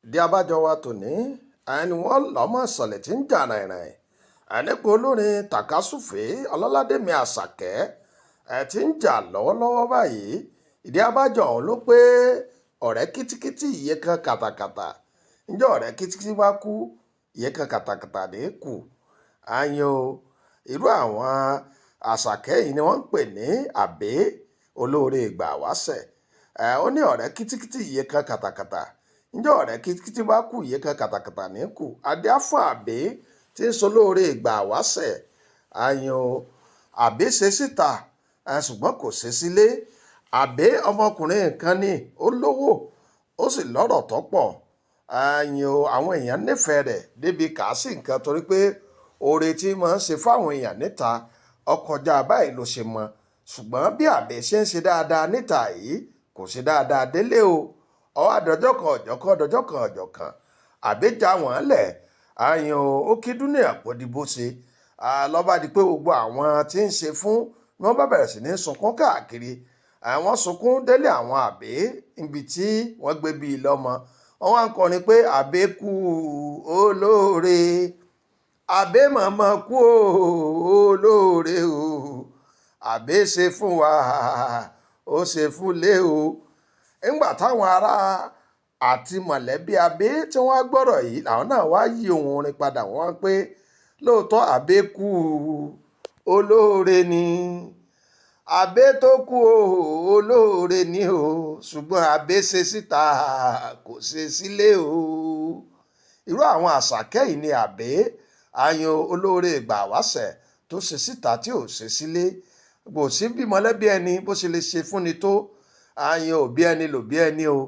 ìdí abájọ wa tòní ẹni wọn lọmọ ìsọ̀lẹ̀ tí ń jà rìnrìn ẹnìkan olórin tàkásùfé ọlọ́ládẹ́mi àṣàkẹ́ ti ń jà lọ́wọ́lọ́wọ́ báyìí. ìdí abájọ ọ̀hún ló pé ọ̀rẹ́ kìtìkìtì iye kan kàtàkàtà ǹjẹ́ ọ̀rẹ́ kìtìkìtì bá kú iye kan kàtàkàtà ní kù. àyàn o irú àwọn àṣàkẹ́ yìí ni wọ́n ń pè ní àbẹ́ olóore ìgbà wáṣẹ̀. ó ní ọ̀rẹ́ kìtìkìtì iye kan kàtàkàtà ǹjẹ́ ọ̀rẹ́ kìtìkìtì bá kú iye kan kàtàkàtà ní kù. adé fún àbẹ́ tí ń solóore ìgbà wáṣẹ̀. àyàn o àbẹ́ ṣe síta ṣùgbọ́n kò ṣe sílé. àbẹ́ ọmọkùnrin kan ní ó lówó ó sì lọ́rọ̀ tó pọ̀. àyàn o àwọn èèyàn nífẹ̀ẹ́ rẹ̀ débi kàásì nǹkan torí pé oore tí máa ń ṣe fáwọn èèyàn níta ọkọjá báyìí ló ṣe mọ. ṣùgbọ́n bí àbẹ́ ṣe ń ṣe dáadáa níta yìí kò ṣe dáadáa délé o. ọwọ́ àdọ́jọ́ kan ọjọ́ kan àbẹ́ já wọ́n lẹ̀. àyàn o ó kí dúnìá pọ̀ di bó ṣe. lọ́ba di pé gbogbo àwọn tí ń ṣe fún ni wọ́n bá bẹ̀rẹ̀ sí ní sunkún káàkiri. àwọn sunkún délé àwọn àbẹ́ ibi tí wọ́n gbé bíi lọ́mọ. wọ́n wá ń kọrin pé àbẹ́ kú olóore àbẹ́ màmá kú olóore o àbẹ́ ṣe fún wa ó ṣe fún lé o. nígbà táwọn ará àti mọ̀lẹ́bí àbẹ́ tí wọ́n gbọ́rọ̀ yìí làwọn náà wá yí ohun orin padà wọ́n pé lóòótọ́ àbẹ́ kú olóore ni àbẹ́ tó kú olóore ni o ṣùgbọ́n àbẹ́ ṣe síta kò ṣe sílé o. irú àwọn àṣàkẹ́ yìí ni àbẹ́ àyàn olóore ìgbà wáṣẹ̀ tó ṣe síta tí ò ṣe sílé. kò sí bí mọ̀lẹ́bí ẹni bó ṣe lè ṣe fúnni tó àyàn òbí ẹni lòbí ẹni o.